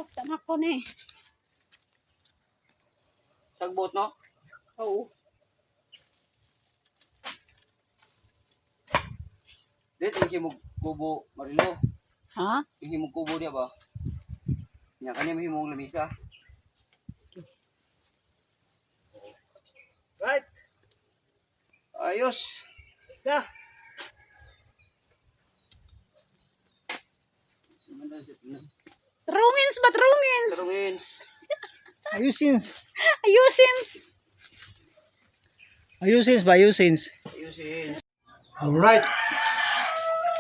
Saktan ako ni. Sagbot, no? Oo. Dito, hindi mo kubo, Marilo. Ha? Hindi mo kubo niya ba? Yan, kanya mo yung lamisa. Right. Ayos. Yeah. Trungins ba? Trungins? Tarungins. Ayusins. Ayusins. Ayusins ba? Ayusins. Ayusin. Alright.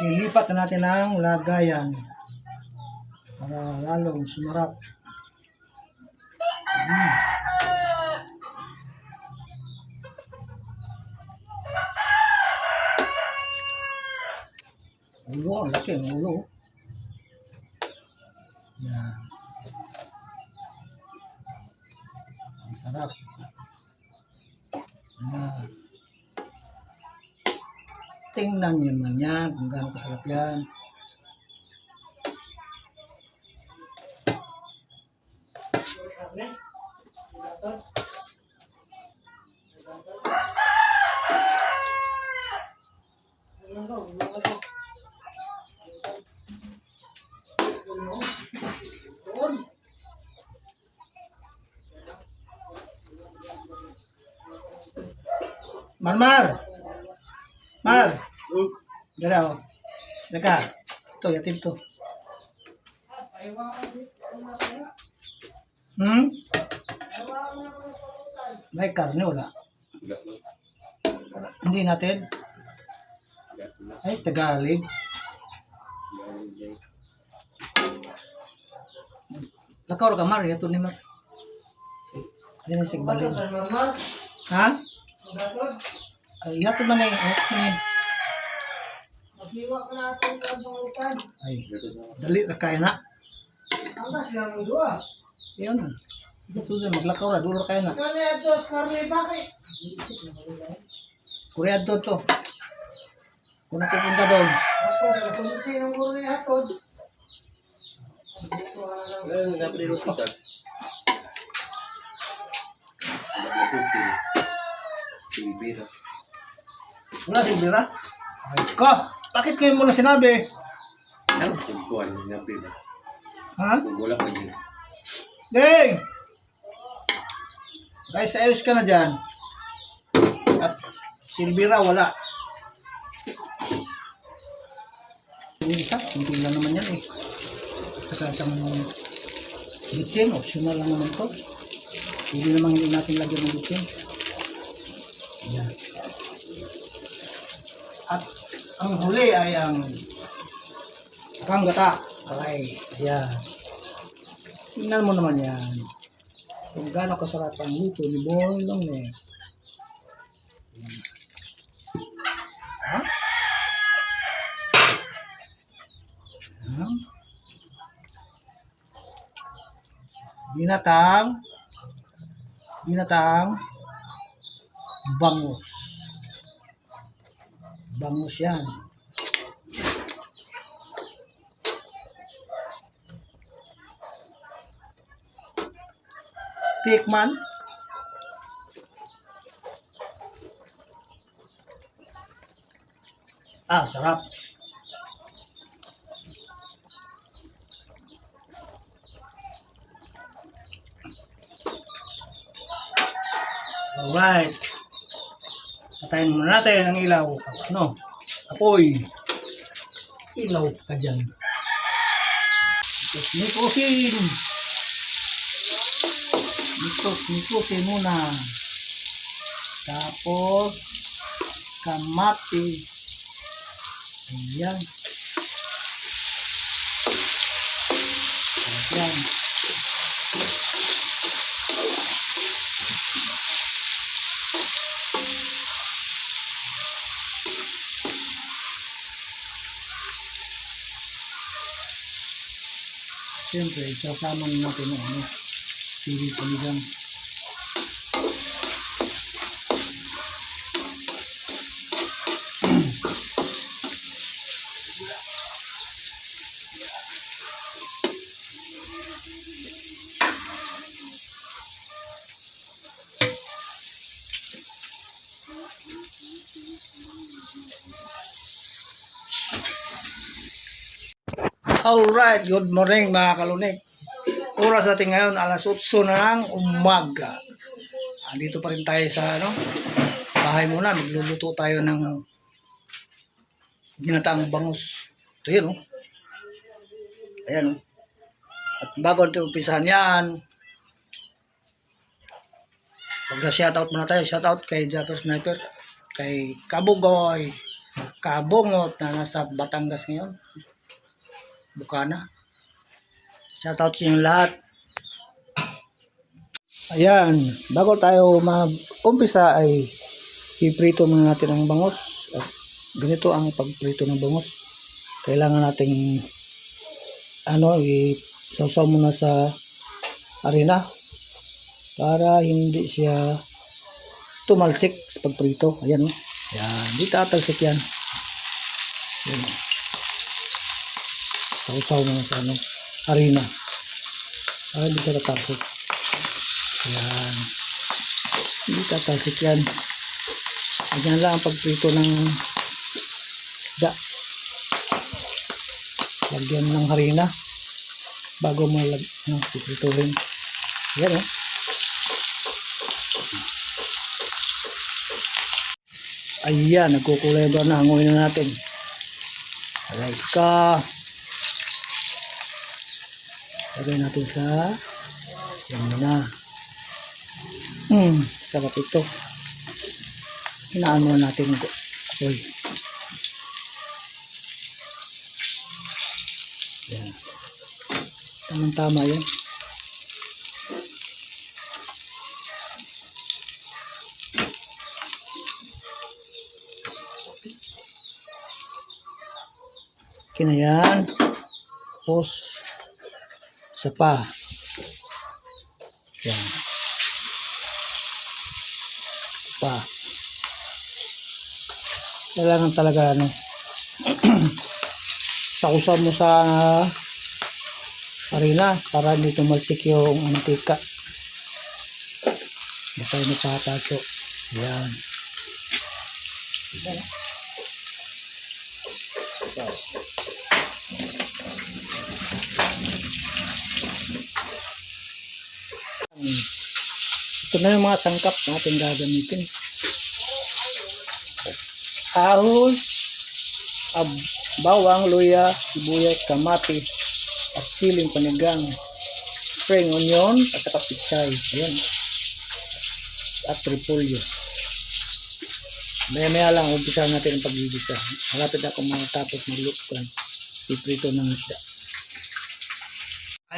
Ilipat na natin ang lagayan para lalong sumarap. Ulo, ang laki ang ulo. Yan. Ang sarap. Yan. Tingnan niyo naman yan kung gaano kasarap yan. Mar. Dala oh. Deka. Ito, yatin to. May karne wala. Hindi natin. Ay, Tagalog. Lakaw ka mar, yato ni mar. Ay, na sigbalin. Ha? Ay, yato man eh. Ay, dali na kaya na. Angkas lang ang dua. Yan na. Susan, maglakaw na. Duro kaya na. Kani ato karne bakit? Kuryado to. Kung napupunta doon. Ako na kumusin ang guro ni hatod. Ngayon, naprilo pitas. Silbira. Wala si Bira. Ay ko. Bakit kayo mo na sinabi? Ano? Tugkuhan, naprilo. Ha? Wala pa yun. Ding! Guys, ayos ka na dyan. At Silvira, wala. Yung isa, hindi lang naman yan eh. At saka isang bitsin, optional lang naman to. Hindi naman hindi natin lagyan ng bitsin. Yan. At ang huli ay ang kanggata. Okay, yan. Tingnan mo naman yan. Kung gaano kasarap ang luto ni Boy lang eh. Ha? Ha? Binatang bangus. Bangus yan. Tikman. Ah, sarap. Alright. Patayin muna natin ang ilaw. No? Apoy. Ilaw ka dyan. Nikusin. Nikusin muna. Tapos, kamatis. Ayan. Ayan. Siyempre, isasama natin yung ano, sili panigang. Alright, good morning mga kalunig. Oras natin ngayon, alas 8 ng umaga. Andito pa rin tayo sa bahay muna. Magluluto tayo ng ginataang bangus. Ito yun, oh. Ayan, oh. At bago natin umpisahan yan, magsa-shoutout muna tayo. Shoutout kay Japper Sniper, kay Kabugoy, Kabungot na nasa Batangas ngayon. Bukana. Shoutout sa inyo lahat. Ayan, bago tayo mag-umpisa ay iprito muna natin ang bangus. At ganito ang pagprito ng bangus. Kailangan nating isawsaw muna sa harina para hindi siya tumalsik sa pagprito. Ayan, ayan, hindi tatalsik yan. Ayan. Sausaw muna sa harina para hindi siya tatalsik. Ayan, hindi tatalsik yan. Ayan lang ang pagprito ng isda. Lagyan ng harina bago mo piprituhin. Ayan, oh. Ayan, nagkukulay ba na? Hanguin na natin. Alay ka. Lagay natin sa yan na. Sarap ito. Hinaan mo natin ito. Okay. Yan. Tamang-tama yan. Kinayan. Tapos isa pa. Yan. Pa. Kailangan talaga sausaw mo sa harina para hindi tumalsik yung mantika. Hindi tayo napapasok. Yan. Yan. Ito na yung mga sangkap natin gagamitin. Ahos, bawang, luya, sibuyas, kamatis, at siling panigang, spring onion, at saka pichay. Ayan. At repolyo. Maya-maya lang, umpisa natin ang paggigisa. Malapit ako matapos magluto. Iprito ng isda.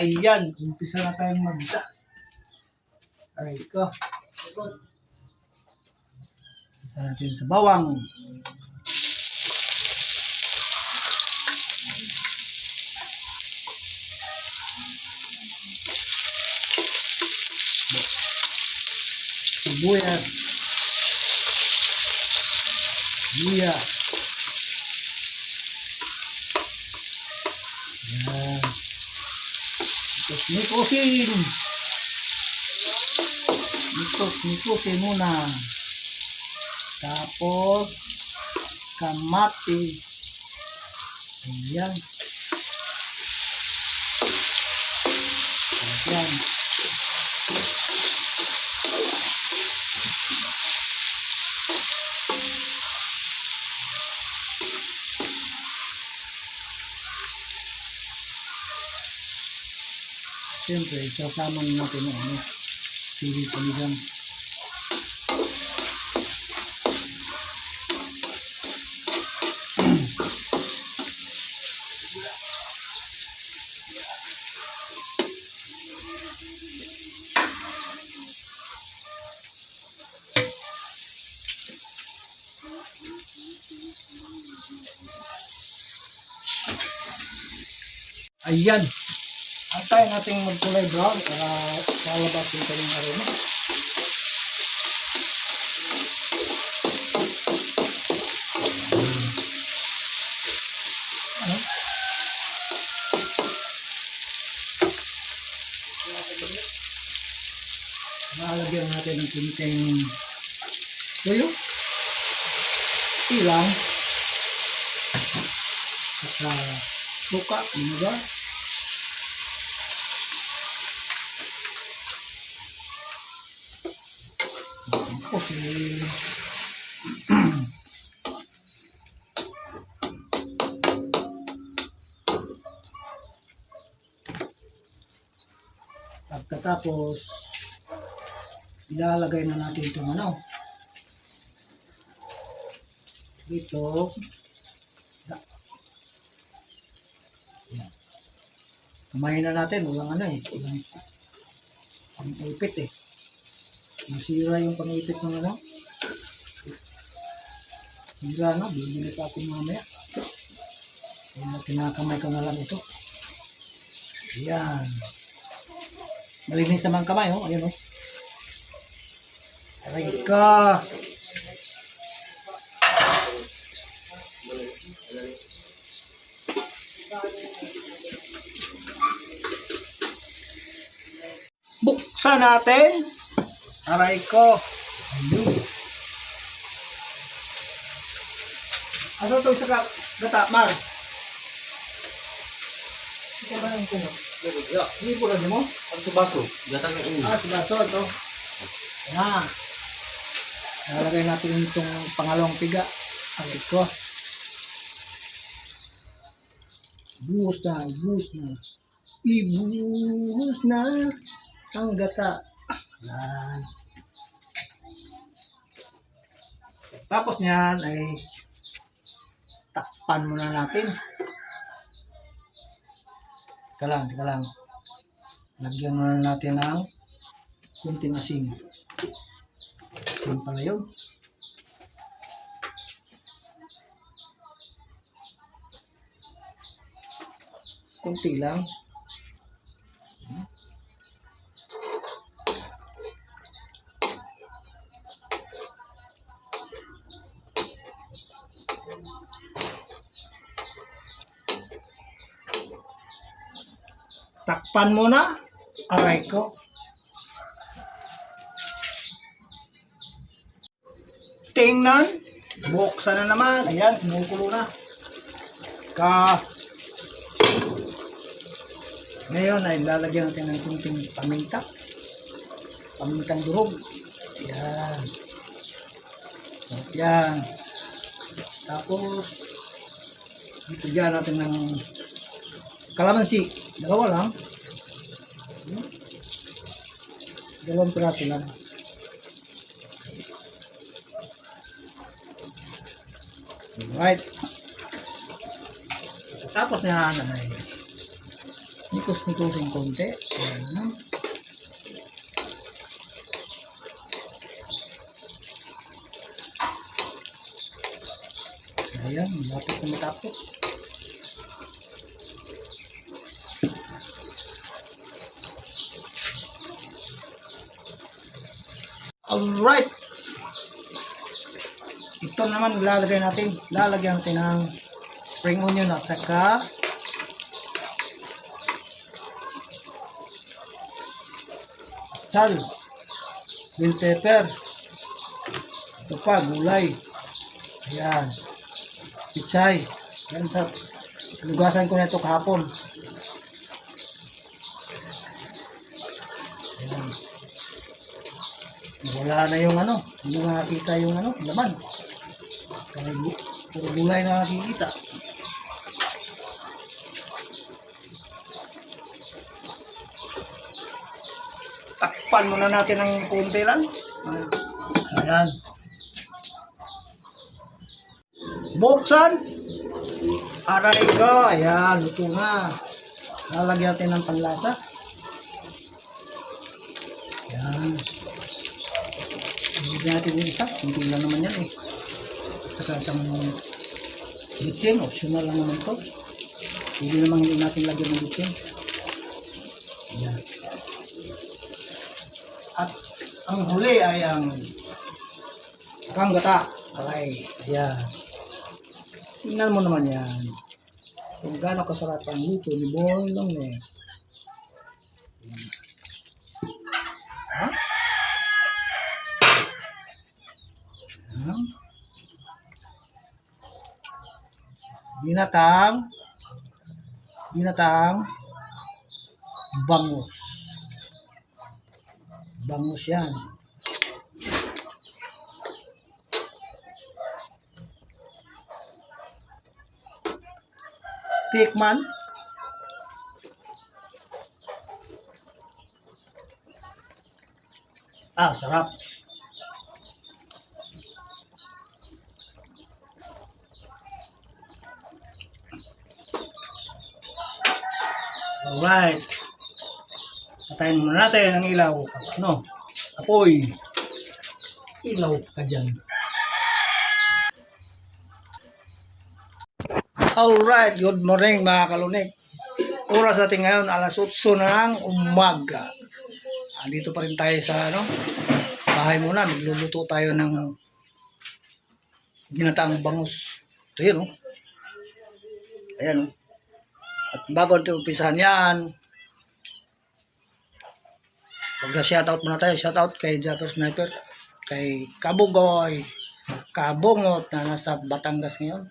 Ayan, umpisa na tayong magisa. Alright, ko. Isa natin sa bawang. Sibuyas. Luya. Yan. Tapos nikusin. Nikusin muna. Tapos kamatis. Ayan. Ayan. Siyempre, sasama natin ang sili panigang. Ayan. Antayin natin magkulay brown para lalabas yung kanyang aroma. Lalagyan natin ng kunting tuyo. Ilang. Saka suka, diba? Tapos pagkatapos ilalagay na natin itong ano dito. Yan. Kumain na natin, walang ano eh, walang ipit eh. Masira yung pang-ipit ng ano. Sira na, bibili pa ako mamaya. Kaya kinakamay ko na lang ito. Ayan. Malinis naman kamay, oh. Ayan, oh. Aray ka. Buksan natin. Aray ko. Ayun. Ano ito sa gata, Mar? Ito ba yung kuno? Hindi po lang mo? Ang subaso. Gatang ng ini. Ah, subaso ito. Yan. Nalagay natin itong pangalawang piga. Aray ko. Buhos na, buhos na. Ibuhos na ang gata. Yan. Tapos niyan ay takpan muna natin. Teka lang. Lagyan muna natin ng kunting asin. Asin pala yun. Kunti lang. Takpan muna. Aray ko. Tingnan. Buksan na naman. Ayan, kumukulo na. Ngayon ay lalagyan natin ng kunting paminta. Pamintang durog. Ayan. Yan. Tapos dito dyan natin ng kalamansi. Dalawa lang. Dalawang piraso lang. Alright. Tapos na ay nikos-nikosin konti. Ayan. Ayan, lapit na matapos. Alright. Ito naman lalagyan natin ng spring onion at saka sal, bell pepper. Ito pa, gulay. Ayan. Pichay. Yan sa lugasan ko na ito kahapon. Ayan. Wala na yung ano, hindi makakita yung ano, laman. Kaya puro gulay na nakikita. Takpan muna natin ng konti lang. Ayan. Buksan. Aray ko. Ayan, luto na. Lalagyan natin ng panlasa. Ayan. Hindi natin yung isa. Hindi lang naman yan eh. At saka isang bitsin. Optional lang naman to. Hindi naman hindi natin lagyan ng bitsin. Ayan. At ang huli ay ang gata. Aray. Ayan. Tingnan mo naman yan. Kung gaano kasarap ang luto ni Boy Longne. Ginataang bangus. Bangus yan. Tikman. Sarap. Alright. Patayin muna natin ang ilaw. Ano? Apoy. Ilaw ka dyan. Alright. Good morning mga kalunik. Oras natin ngayon alas 8 ng umaga. Andito pa rin tayo sa bahay muna. Magluluto tayo ng ginataang bangus. Ito yun Ayan At bago natin umpisahan yan, mag-shoutout muna tayo. Shoutout kay Japper Sniper, kay Kabugoy, Kabungot na nasa Batangas ngayon,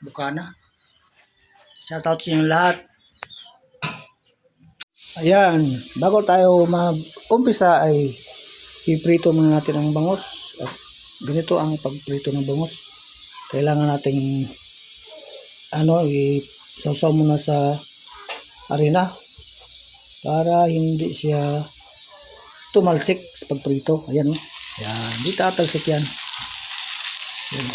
Bukana. Shoutout sa inyo lahat. Ayan, bago tayo mag-umpisa ay iprito muna natin ang bangus. At ganito ang pagprito ng bangus. Kailangan nating isawsaw muna sa harina para hindi siya tumalsik sa pagprito. Ayan Ayan, hindi tatalsik yan. Ayan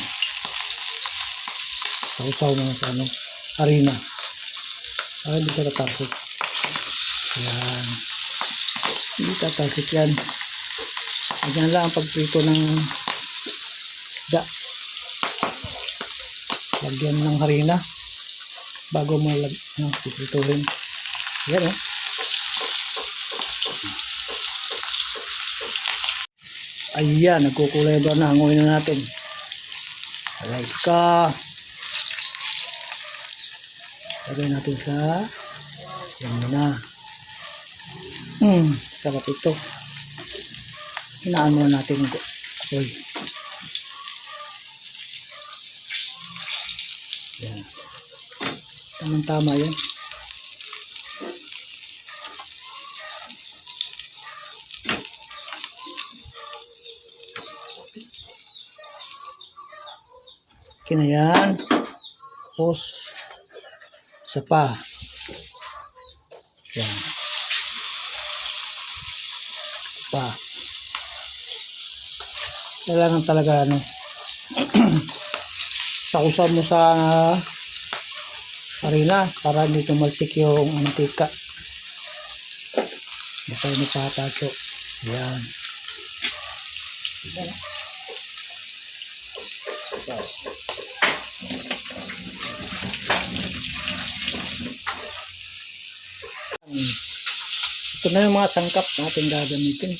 Sausaw muna sa harina para hindi siya tatalsik. Ayan, hindi tatalsik yan. Ayan lang ang pagprito ng isda. Lagyan ng harina bago mo piprituhin. Ayan Ayan, nagkukulay ba na? Hanguin na natin. Alright ka. Lagay natin sa yan muna. Sarap ito. Hinaan muna natin ito. Okay. Yan. Tamang-tama yan. Okay na yan. Tapos isa pa. Yan. Pa. Kailangan talaga sausaw mo sa harina para hindi tumalsik yung mantika. Hindi tayo napapasok. Yan. Ito na yung mga sangkap natin gagamitin.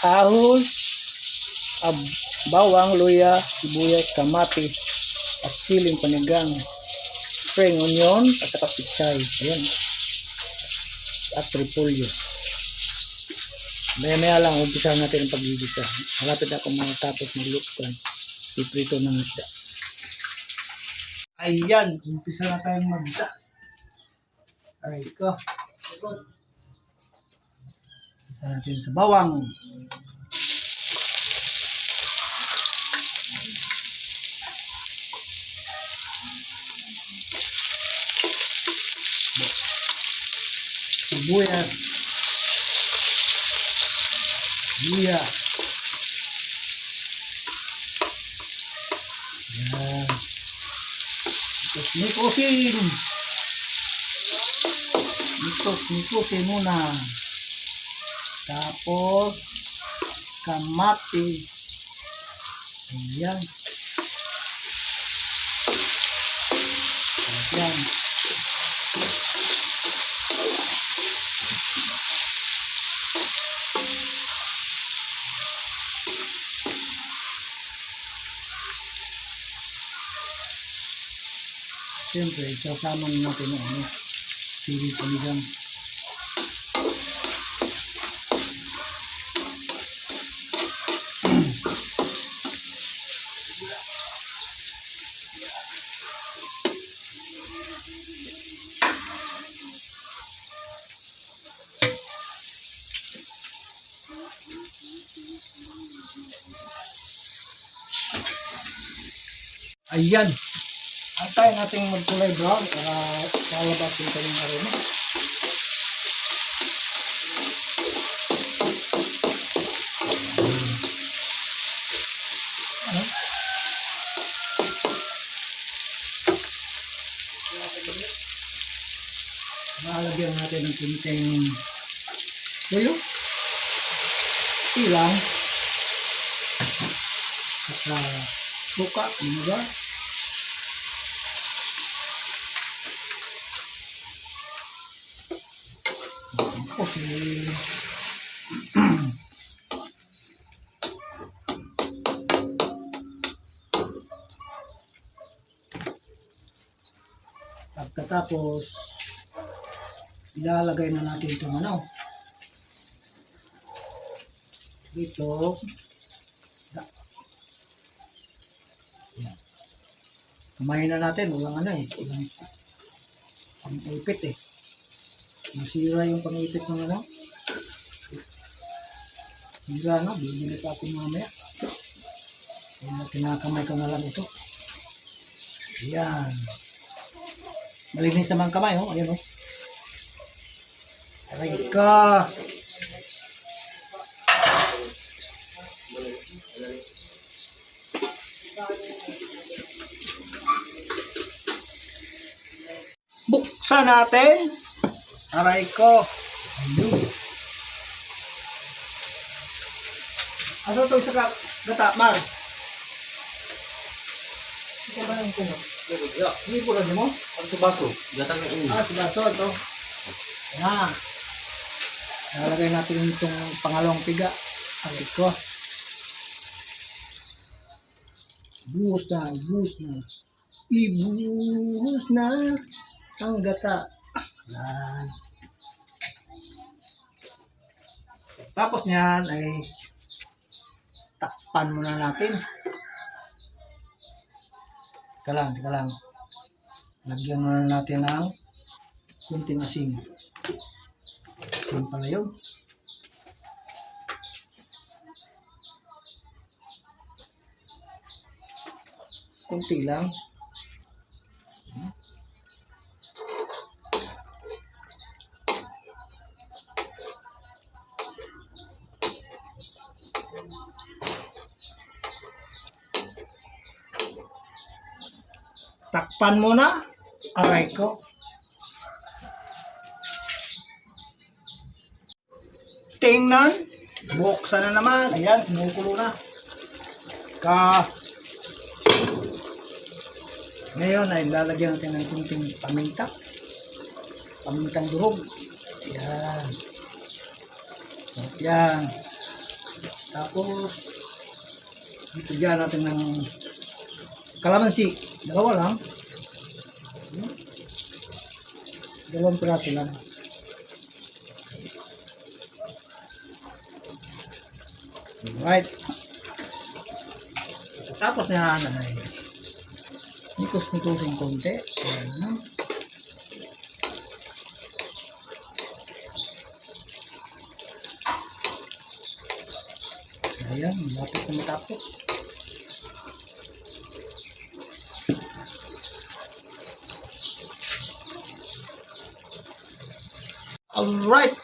Ahos, bawang, luya, sibuyas, kamatis, at siling panigang, spring onion, at saka pichay. Ayan. At repolyo. Maya-maya lang, umpisa natin ang paggigisa. Malapit ako matapos magluto. Iprito ng isda. Ayan, umpisa na tayong magisa. Alright ko. Umpisa natin sa bawang. Sibuyas, luya, yan, tapos nikusin muna, tapos kamatis, ayan, ayan. Siyempre, sasama natin ang sili panigang. Ayan. Antayin natin magkulay brown para lalabas yung kanyang aroma. Ano? Lalagyan natin ng kunting tuyo, ilang, saka suka, vinegar. Tapos pagkatapos ilalagay na natin itong ano dito. Yan. Kumain na natin, walang ano eh, walang ipit eh. Masira yung pang-ipit ng ano. Sira na, bibili pa ako mamaya. Kaya kinakamay ko na lang ito. Ayan. Malinis naman kamay, oh. Ayan, oh. Aray ka. Buksan natin. Aray ko. Ayun. Ano ito sa gata, Mar? Ito ba yung kuno? Hindi po lang mo? Ang subaso, gatang na ini. Ah, si Baso ito. Ayan. Nalagay natin itong pangalawang piga. Aray ko. Buhos na, buhos na. Ibuhos na ang gata. Yan. Tapos niyan ay takpan muna natin. Teka lang. Lagyan muna natin ng kunting asin. Asin pala yun. Kunti lang. Takpan muna. Aray ko. Tingnan. Buksan na naman. Ayan, kumukulo na. Ngayon ay lalagyan natin ng kunting paminta. Pamintang durog. Ayan. Yan. Tapos, dito dyan natin ng kalamansi. Dalawa lang. Dalawang piraso lang. Alright. Tapos na ay nikos-nikosin konti. Ayan. Ayan, lapit na matapos. Alright.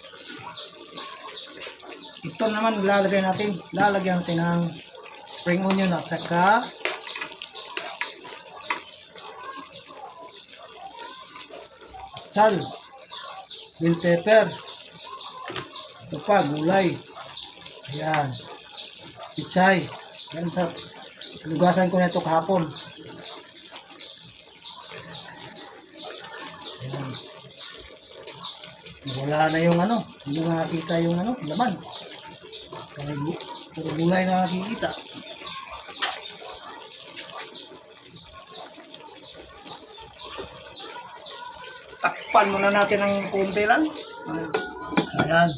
Ito naman lalagyan natin ng spring onion at saka sal, bell pepper. Ito pa, gulay. Ayan. Pichay. Yan sa lugasan ko na ito kahapon. Ayan. Wala na yung ano, hindi makakita yung ano, laman. Kaya puro gulay na nakikita. Takpan muna natin ng konti lang. Ayan.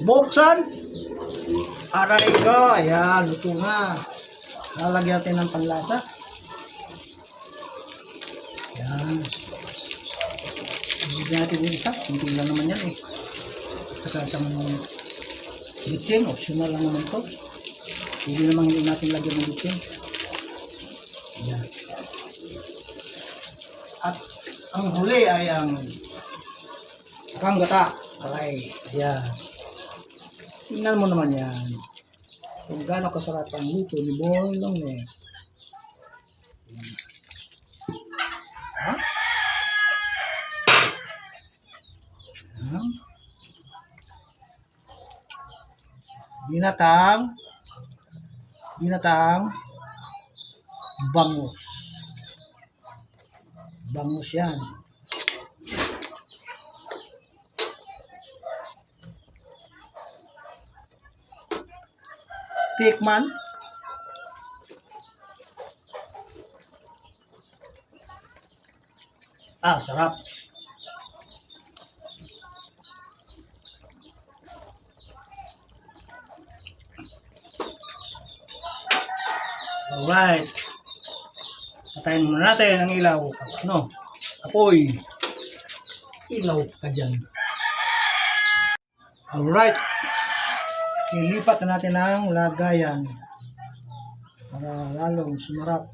Buksan. Aray ko. Ayan, luto na. Lalagyan natin ng panlasa. Ayan. Hindi natin yung isa. Hindi lang naman yan eh. Saka isang bitchin. Optional lang naman to. Pwede namang hindi natin lagyan ng bitsin. Yan. At ang huli ay ang kanggata. Okay, yan. Tingnan mo naman yan. Kung gaano kasarap ang luto ni Boy Longnes. Ha? Yan. Binatang bangus. Bangus yan. Tikman. Sarap. Alright. Patayin muna natin ang ilaw. Ano? Apoy. Ilaw ka dyan. Alright. Ilipat na natin ang lagayan para lalong sumarap.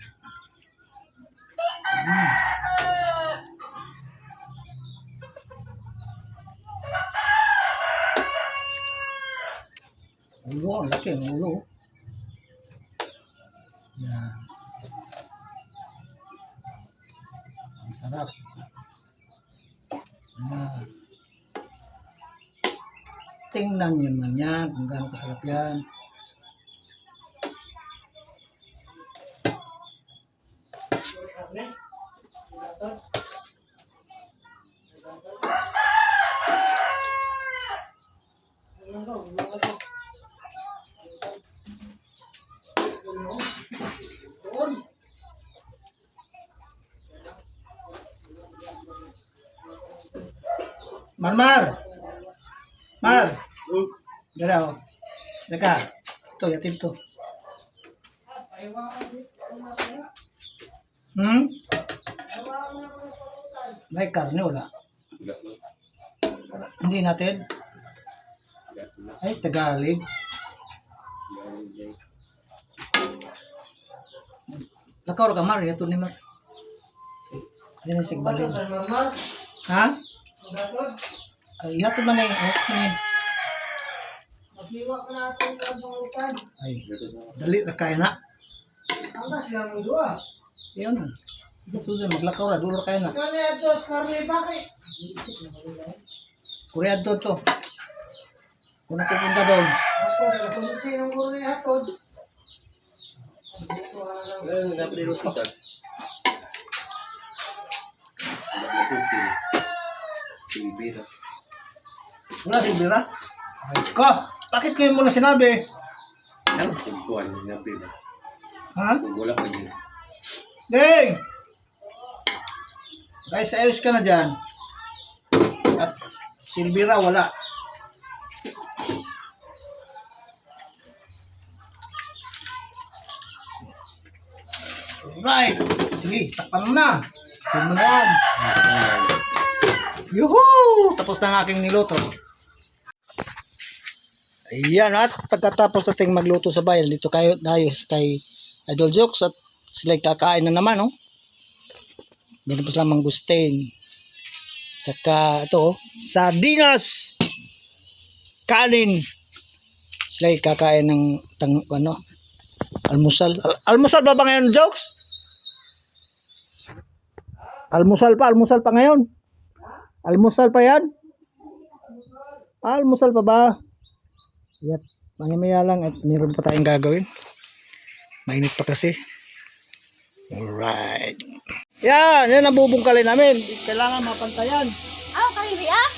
Ulo, ang laki ang ulo. Yan. Ang sarap. Yan. Tingnan nyo naman yan kung gaano kasarap yan. Marmar! Mar! Dala, oh. Daka. Ito, yatin to. May karne, wala. Hindi natin. Ay, Tagalog. Lakaw ka, Mar. Yato ni Mar. Yan ang sigbalin. Ha? Ay, yato man na yung Magiwa ka na itong kabangutan. ay, dali na kaya na. Angkas lang ang dua. Iyon na. Ito din, maglakaw na. Duro kaya na. Kani ito, karne bakit? Kuryad to. Kung napupunta doon. Ako, nalasunsi ng guro ni Hatod. Naprirotitas. Sabag na puti. Silbira. Wala si Bira? Ay ko! Bakit ngayon mo na sinabi? Ano? Tungkuhan. Naprirotitas. Ha? Kung wala ka dyan. Ding! Guys, ayos ka na dyan. At Silvira wala. Alright. Sige, takpan mo na. Sige mo na yan. Yuhuu! Tapos na ang aking niluto. Ayan, at pagkatapos nating magluto sa bayan, dito tayo kay Idol Jokes at sila kakain na naman, oh. Meron pa silang mangustin. Saka ito, sardinas. Kanin. Sila kakain ng almusal. Almusal ba ngayon, Jokes? Almusal pa ngayon. Almusal pa yan? Almusal pa ba? Yep, maya lang at meron pa tayong gagawin. Mainit pa kasi. Alright. Yan ang bubungkalin namin. Kailangan mapantayan. Kahihi ah?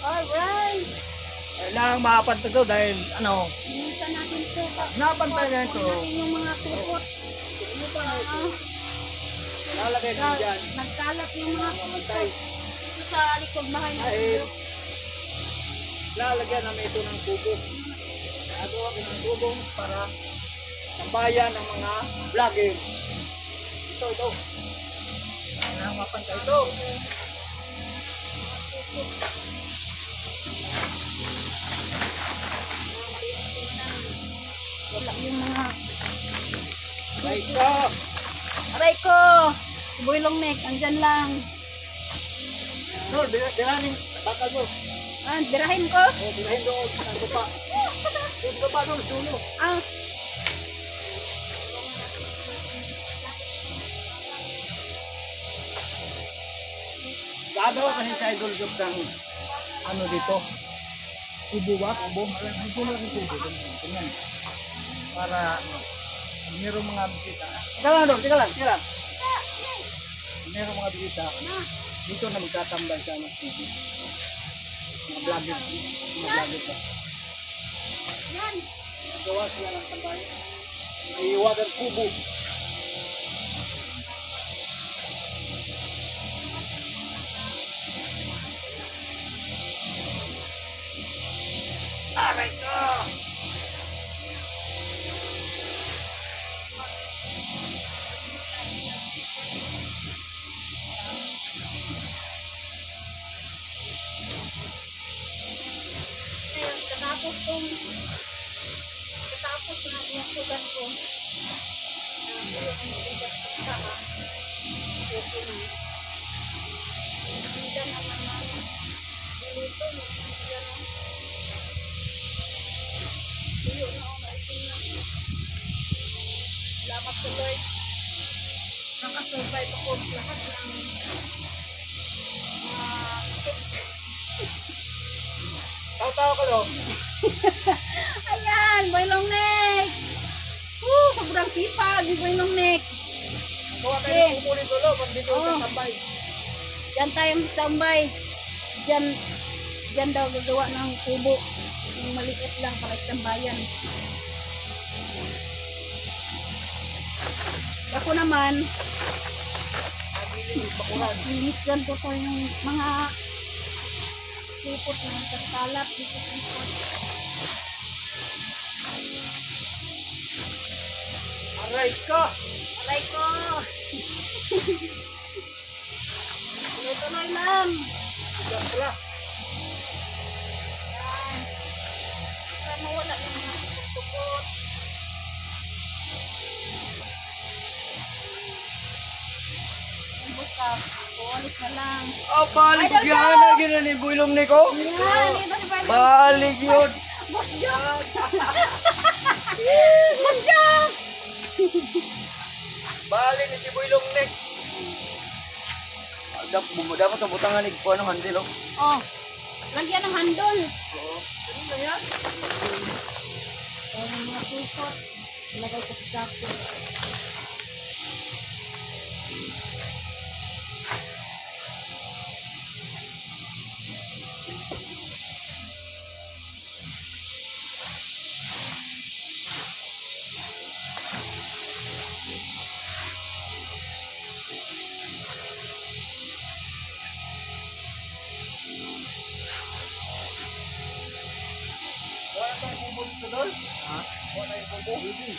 Alright. Kailangan mapantay ito dahil Minsan natin ito. napantay na ito. Yung mga kupot. Lalagay na dyan. Nagkalat yung mga kupot. Ito sa likod bahay na Ay, lalagyan namin ito ng kubo. Nagawa ko ng kubo para tambayan ng mga vlogger. Ito. Kailangan mapantay ito. Wala yung mga... Ay ko! Aray ko! Boy long neck, andyan lang. No, diranin. Bakal mo. Ah, birahin ko? Oh, dirahin doon. Ang lupa. Yung lupa doon, dulo. Ah, Gagawa kasi sa idol job ng Ano dito? Kubo ba? Kubo? Dito lang yung kubo. Ganyan. Para mayroong mga bisita. Teka lang doon, teka lang. Mayroong mga bisita. Dito na magtatambay sa mga kubo. Mga vlogger. Mga vlogger ba? yan. Gawa sila ng tambay. Iiwagan kubo. Aray ko! Ngayon, katapos na yung sugat ko. Okay na. Hindi naman na dito. Tuyo na ako, maitim na. Salamat sa Lord. Nakasurvive ako lahat ng Taw-taw ka lo. ayan, boy long neck. Sobrang sipag, boy long neck. Gawa tayo ng kubo dito lo. Pag dito Oh. sa tambay. Diyan tayo standby. Diyan daw gagawa ng kubo. Yung maliit lang para sa tambayan. Ako naman, lilisgan ko to yung mga lipot na nagkasalat. Lipot. Aray ko! Aray ko! Tuloy-tuloy lang. Diyan pala. Yan. Para mawala yung mga tukot. Yung bukas, buwalis na lang. Oh, balik Idol yan ko! na gina ni Builong ni ko. Yan, ito si Balik. Balik yun. Boss Jokes! Boss Jokes! Balik ni si Builong neck. Dapat ang butangan ni ko ano handle oh. Oh, lagyan ng handle. Oo. Ano na yan? Yung mga tukot, ilagay ko sa jacket. Wala tayong kubo dito doon. Ha? Wala tayong kubo. Hindi.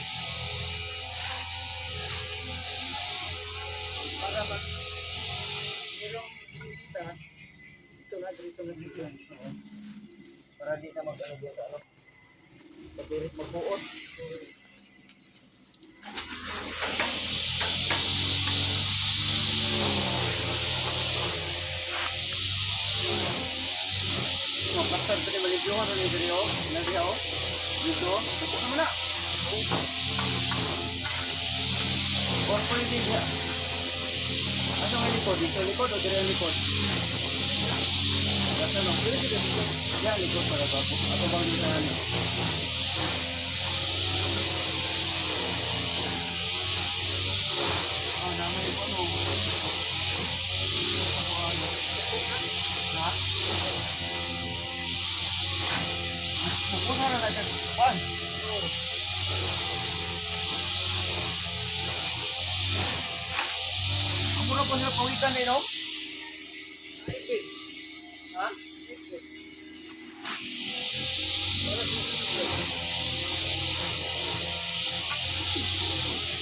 Para mag... Merong bisita. Dito na dito. Oo. Para di na mag-ano doon sa ano. Pagbirit magbuot. Pasal tadi maligyo ano ni diri oh. Nabi oh. Dito. Tapos naman na. Or pwede dia. Ano nga likod? Dito likod o dire likod? Basta no, pwede dito. Yan likod para ba? Ato bang dito na? Ah, naman ito no. Ha? Pupunta na natin. Juan. Ang mura po nila pawikan eh, no? Ha?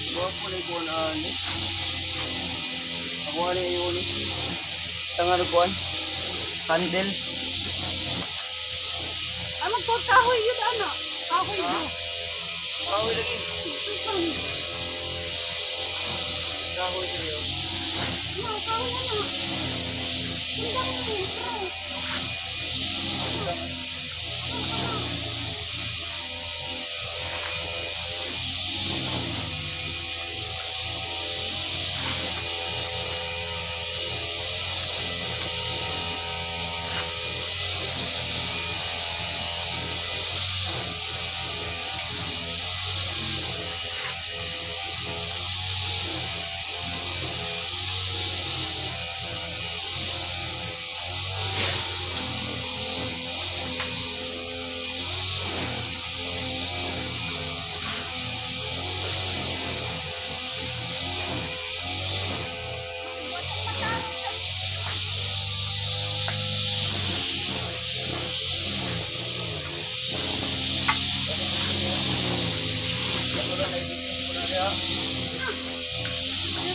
Buwan po na ikuan ni. Ako ano yung uli. Tangan kuan. Candle. Ano po kahoy yun, ano? Kahoy yun. Kahoy lagi. Kahoy diri. Ano, kahoy ano? Hindi mo ito.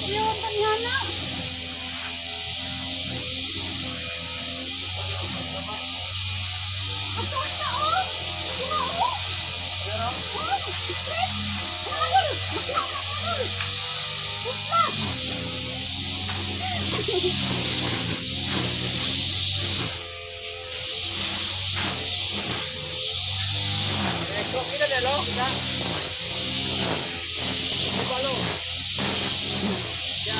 Yun, kanina. Ako na, oh! Sino, oh? Oh, straight! Mahal! Mahal! Mahal! Kita deh lo, kita. Coba lo. Ya.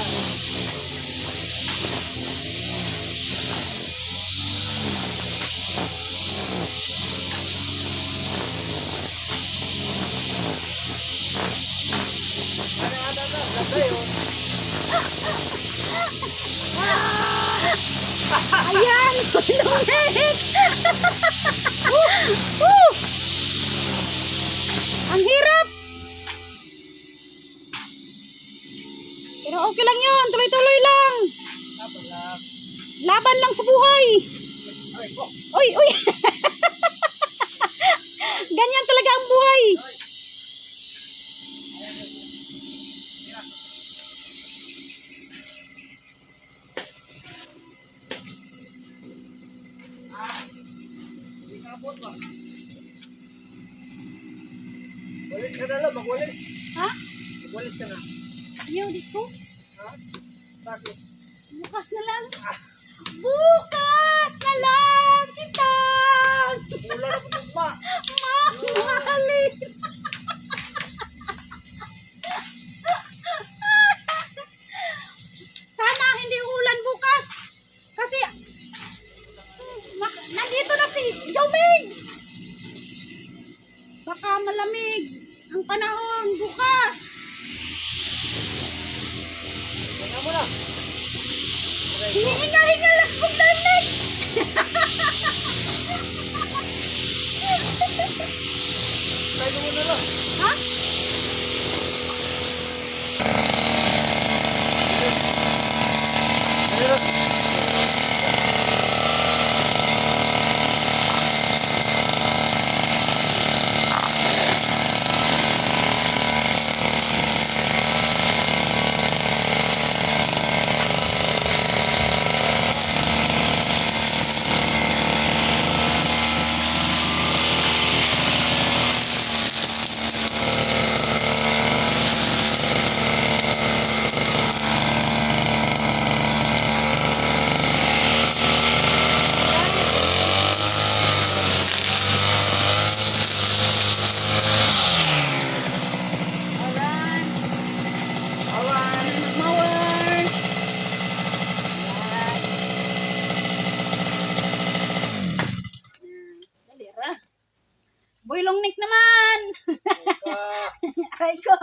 Ada yun. Ayan! Lumit! Ang hirap! Pero okay lang yun. Tuloy-tuloy lang. Laban lang sa buhay. Uy, uy! Ganyan talaga ang buhay. Walis ka na lo, magwalis. Ha? Magwalis ka na. Ayaw dito. Ha? Bakit? Bukas na lang. Bukas na lang kita. Wala na po ba? Mahalin. Sana hindi ulan bukas. Kasi nandito na si Jomigs. Baka malamig ang panahon bukas. Teka mo na. Hinihingal-hingal na sa pagdalig. Tayo mo na lo. Ha? Boy long neck naman. Ay ko.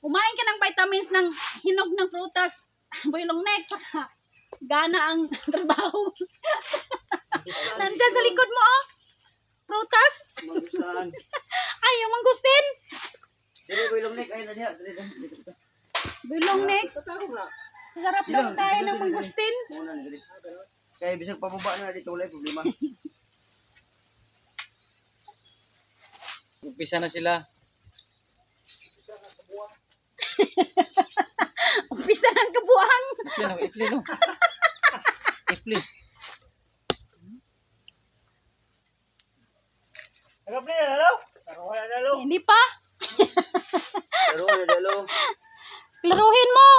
Kumain ka ng vitamins ng hinog ng prutas. Boy long neck. Gana ang trabaho. Nandyan sa likod mo, oh. Prutas. Mangustan. Ay, yung mangustin. Dili ko ilong neck ay na diha. Boy long neck. Tataro na. Sarap daw tayo ng mangustin. Muna na dili. Kaya bisag pababa na dito wala problema. Umpisa na sila. Umpisa ng kabuang. Itlino. please. Harap na yan, halo? Karuha na halo. Hindi pa. Karuha na halo. Klaruhin mo.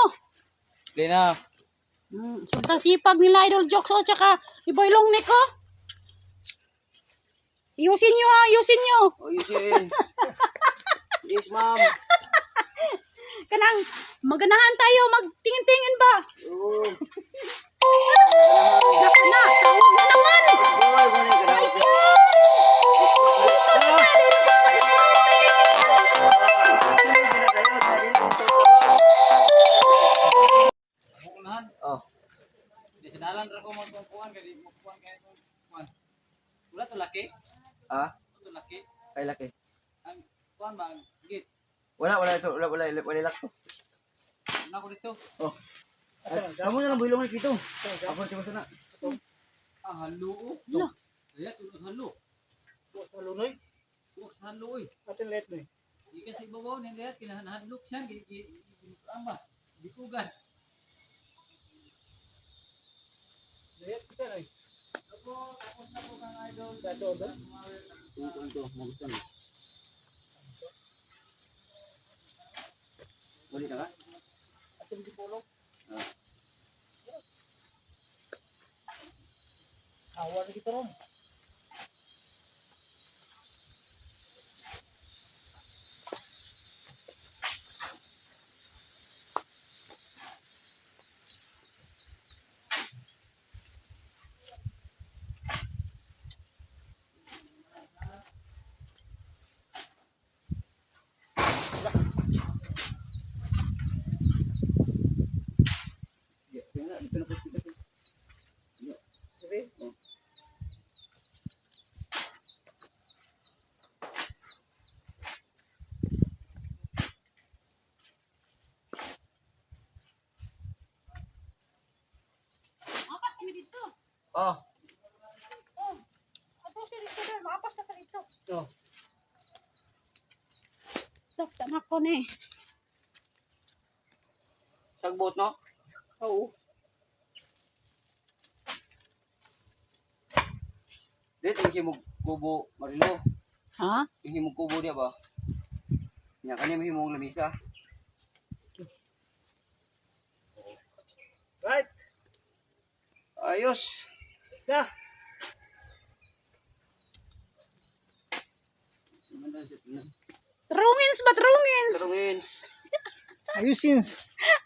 Lina. Sobrang sipag nila Idol Jokes o tsaka si Boy Longneck ko. Ayusin nyo ha, ayusin nyo. Oh, yusin. Yes, ma'am. Kanang maganahan tayo, magtingin-tingin ba? Oo. Naka na, tawag na naman. Boy, wala ka na. Iso na natin. Bukunahan. Oh. Di sinalan ra ko magkuhan kay magkuhan kay kuan. Wala to laki. Ah, Wala to laki. kay laki. Ang kuan ba git. Wala ito, wala lakto. Na ko dito. Oh. Kamu na lang bulong dito. Ako sa sana. Ah, halo. Hala. Daya to halo. Halo noy. Wa sa halo oy. Atin let noy. Ikan sa ibabaw ni daya kinahanhadlok siya ang ba. Bikugan. Let kita noy. Ako tapos na po kang idol. Dado do. Ito, magustuhan. Wali ka? Atin di pulong. Awan kita ron. Dito na po sila. Sige. Mapas kami dito. Oh, Oh. Ato si Rico mapas na ka dito. Oh. Saktan ako ni. sagbot no? Oo. Dito yung kubo Marilo. Ha? Yung kubo dia ba? Nya kanya mahimong lamisa. Right. Ayos. Da. Trungins ba trungins? Tarungin. Ayusins.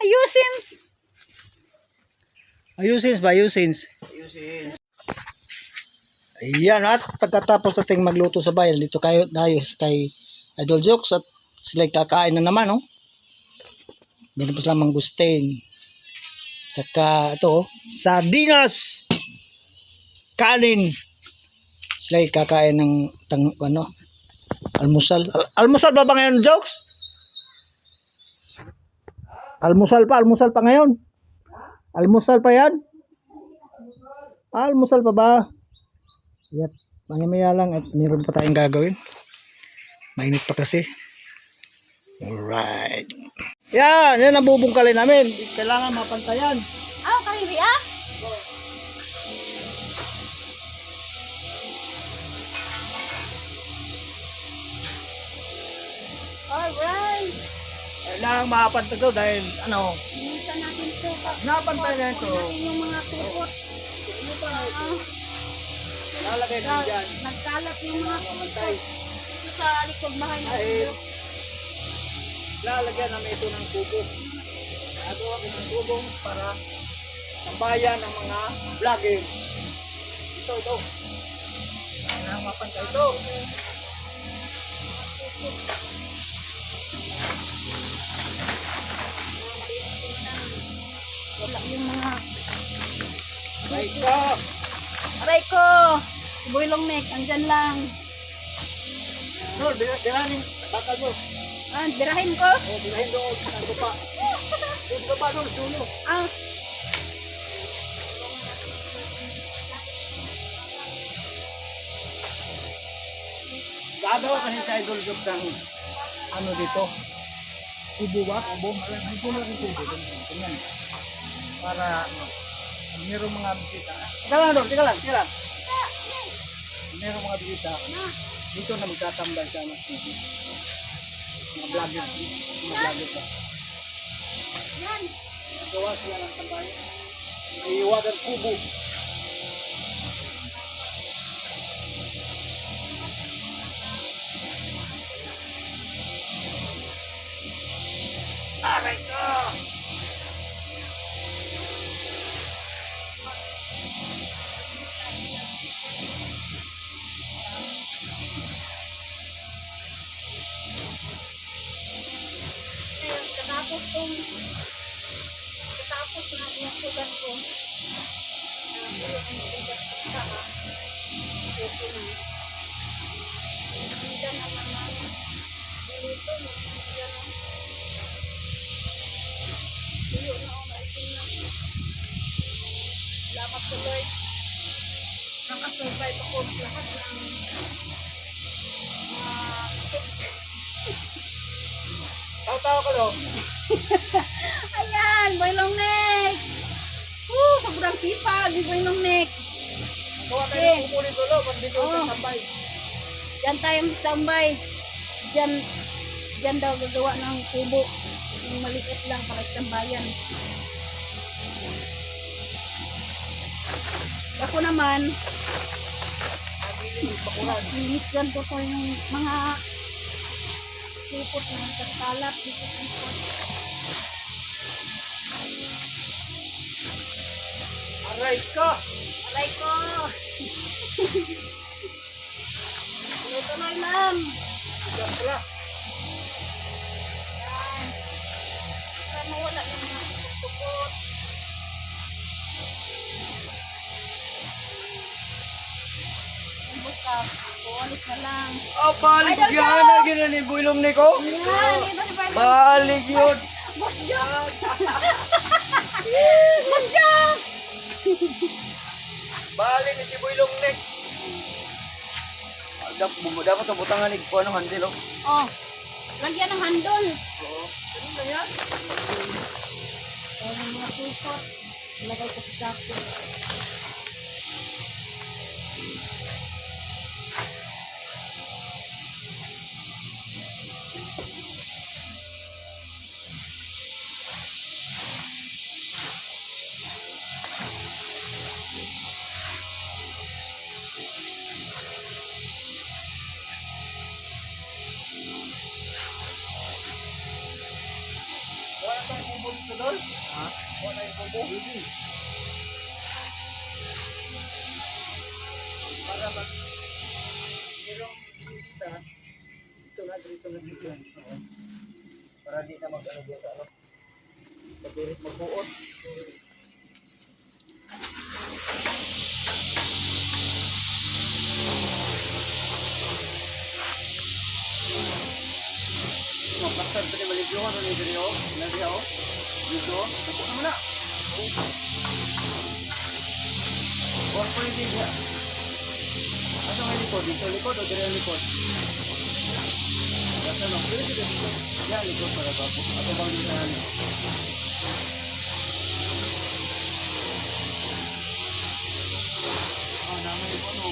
Ayusins. Ayusins ba ayusins? Ayusin. Ayan at pagkatapos nating magluto sa bayan dito kayo tayo kay Idol Jokes at sila kakain na naman oh. Meron pa silang mangustin. Saka ito oh, sardinas. Kanin. Sila kakain ng ano almusal. Almusal ba ngayon Jokes? Almusal pa ngayon. Almusal pa yan? Almusal pa ba? Yep, maya lang at meron pa tayong gagawin. Mainit pa kasi. Alright. Yan ang bubungkalin namin. Kailangan mapantayan. Ah, kariri ah? Alright. Kailangan mapantay ito dahil ano, Minsan natin ito. napantay na ito. Natin yung mga tukot. Lalagay na dyan. Nagkalat yung mga tukot. Ito sa likod bahay na Dahil ito. lalagyan namin ito ng kubo. Nagawa ko ng kubo para tambayan ng mga vlogger. Ito. Kailangan mapantay ito. Wala yung mga... Aray ka. Aray ko! Boy Longneck, andyan lang. No, diranin. Bakal mo. Ah, birahin ko. O, dirahin doon. Ang lupa. Doon sa baba doon. Dulo. Ah, Gagawa kasi sa Idol Job ng ano dito. Kubo ba? Kubo. Malaking kubo. Ganyan. Para mayroong mga bisita. Teka lang. Meron mga bisita. Dito na magtatambay sa mga TV. Mga vlogger. Ba? Yan. Gawa sila ng tambay. Iiwagan kubo. Aray ko! Ngayon, katapos na yung sugat ko. Yung sugat ko sa okay na. Hindi na naman dito. Yan o. Iyo na ako maitin na. Salamat sa Lord. Nakasurvive ako lahat ng Tao-tao ka lo. ayan, boy long neck. Sobrang sipag, boy long neck. Gawa kayo ng kubo nito lo. Pag dito Oh. sa tambay. Diyan tayo standby. Diyan daw gagawa ng kubo. Yung maliit lang para sa tambayan. Ako naman, linisgan ko po yung mga sipot na kasalat. Sipot. Aray ka! Aray ko! Tuloy-tuloy lang. Gabra. Yan. Para mawala yung mga sipot. Yung bukas, uwalis na lang. Balik Idol yan ko! na gina ni Builong Niko. Yan, ito si Balik. Balik yun. Boss Jokes! Boss Jokes! Balik ni si Builong Nik. Dapat ang butangan ni ano handle oh. Oh, lagyan ng handle. Oo. Ano na yan? Yung mga pusot, ilagay ko sa sako. Wala tayong kubo dito doon? Ha? Wala tayong kubo? Hindi. Para mag... Merong bisita. Dito na dito yan. Oo. Para di na mag-ano doon sa ano. Pag-irit magbuot. Pastor, tadi balik dulu kan ini video, nanti ya, video, tepuk mana? Buat politik ya. Atau nggak likod atau dari likod. Ya sama, boleh tidak likod? Ya likod pada babu atau bang di sana. Oh, namanya kono.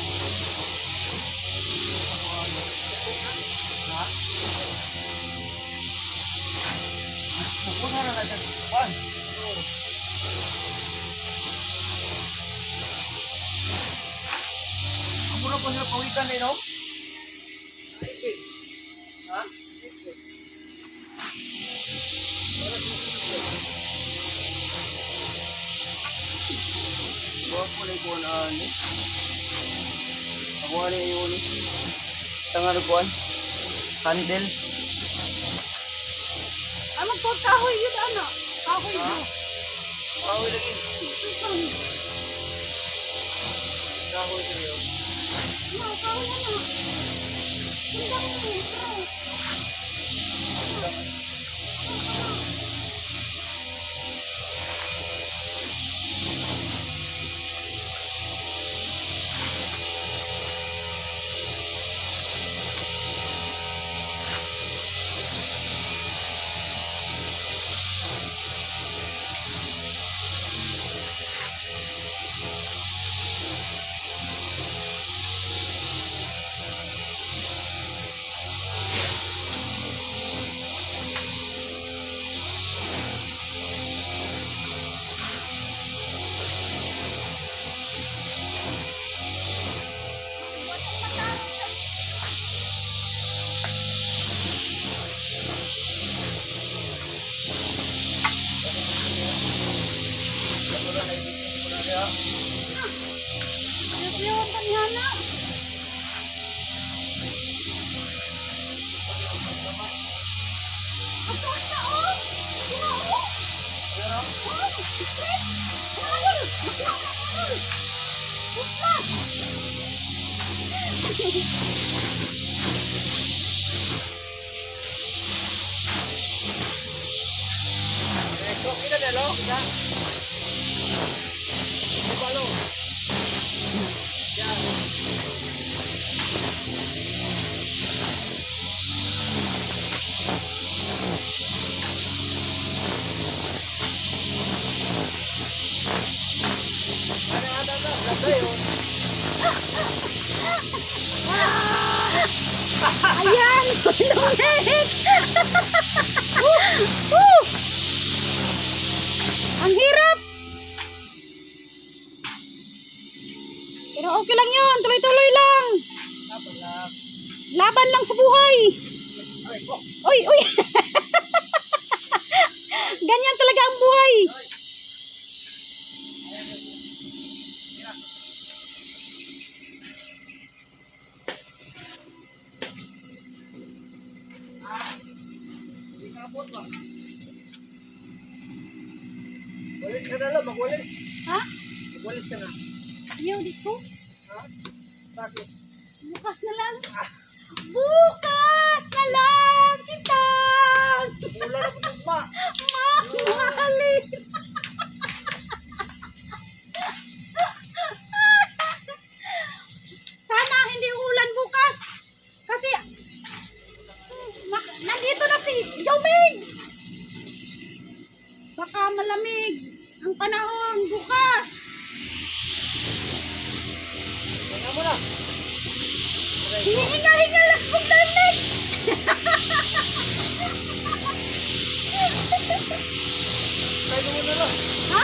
Hah? Bukan orang ada depan. Kamu nak punya pawikan ni, no? Hah? Buat boleh buat ni. Aku ada yang ni. Tengah buat handle. Ah, magpagkahoy yun, ano? Kahoy Ha? yun. Kahoy lagi. Kahoy sa'yo. No, kahoy ano? Ang dami mo ito. Kita na lo, kita. Di ba lo? Yan. Ada, lagay yun. Ayan! Lumit! Woo! Ang hirap! Pero okay lang yun. Tuloy-tuloy lang. Laban lang sa buhay. Uy, uy! Ganyan talaga ang buhay. Walis ka na lo, magwalis. Ha? Magwalis ka na. Ayaw, dito. Ha? Bakit? Bukas na lang. Bukas na lang kita. Wala na po ba? Mahalin. Sana hindi ulan bukas. Kasi nandito na si Jomigs. Baka malamig ang panahon bukas. Kaya mo na. Hinihingal-hingal las pagdalig. Kaya mo na lo. Ha?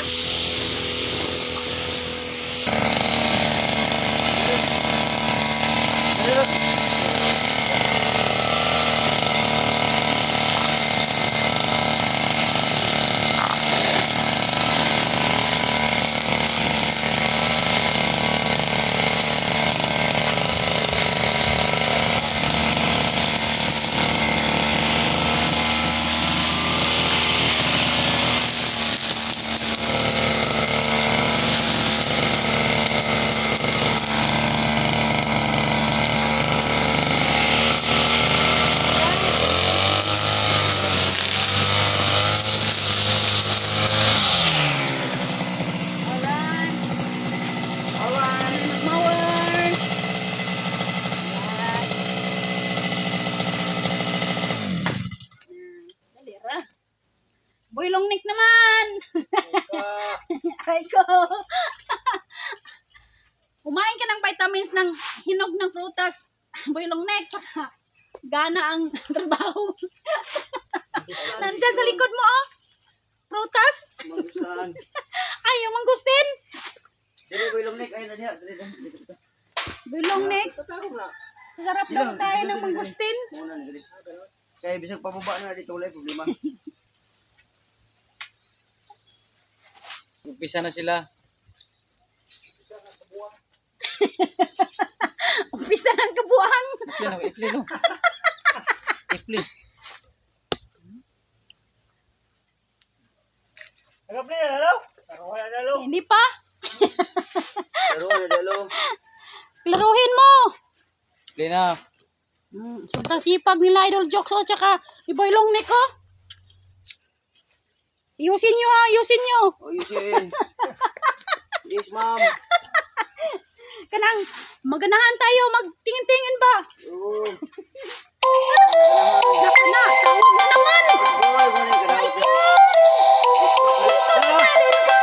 Mawar. Dalira. Boy long neck naman. Ay ko. Kumain ka ng vitamins ng hinog ng prutas. Boy long neck. Para gana ang trabaho. Nandyan sa likod mo, oh. Prutas. Magustuhan. Ay, yung mangustin. Dili ko ilong neck. Ayun na diha. Dili. Boy long neck. Tataro na. Sarap daw tayo ng mangustin. Muna na dili. Kaya bisag pababa na dito wala problema. Umpisa na sila. Umpisa ng kabuang. Ifli no. Ifli. Nagapli na lo. Taro na lo. Hindi pa. Taro na lo. Klaruhin mo. Ifli na. Sobrang sipag nila Idol Jokes o tsaka si Boy Long Neck oh. Ayusin nyo ha, ayusin nyo. Oh, yes, yes, ma'am. Kanang maganahan tayo, magtingin-tingin ba? Oo. Naka na, tawag na naman. Boy, gani ka daw. Ayusin mo na din ka.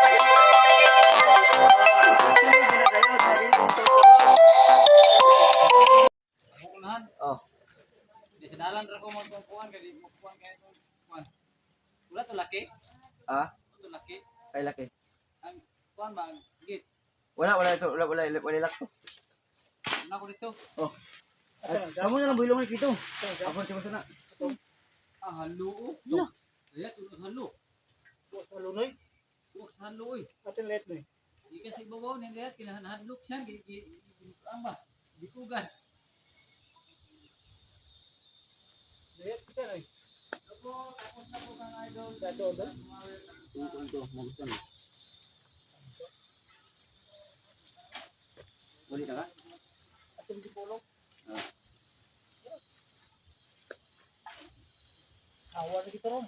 Ako unahan. Oh. Di sinalan ra ko magkuan kay magkuan kay kuan. Wala to laki. Ah, To laki. kay laki. Ang kuan ba ang git. Wala ito, wala lakto. Una ko dito. Oh. Kamu na lang bulong dito. Ako siya sana. Ah, halo. Hala. Ayat halo. Malunoy. Wa sa halo oy. Atin let no. Ikan sa ibabaw ni ayat kinahadlok siya ang ba. Dikugan. Let kita na. Ako tapos na po kang idol. Dato. Ito, magustuhan. Uli na nga. Atong dipolong. Ah. Awa na dito ron.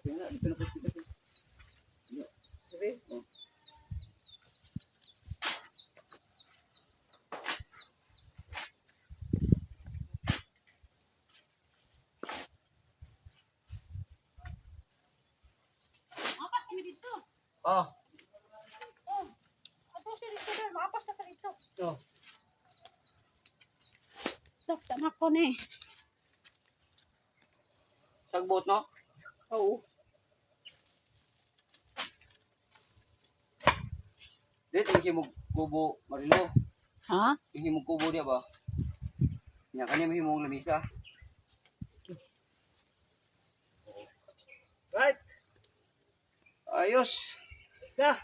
Kaya nga, dito na po sila. Sige. Oh. Mapas kami dito. Oh. Oh. Ato si dito dahil mapas na ka dito. Oh. Saktan ako ni. Sagbot, no? Oo. Dito, hindi mo kubo, Marilo. Ha? Hindi mo kubo niya ba? Kanya kanya may mong lamisa. Right. Ayos. Da.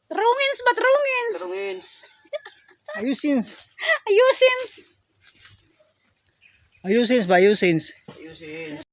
Trungins ba trungins? Tarungin. Ayusins. Ayusins. Ayusins ba? Ayusins. Ayusin.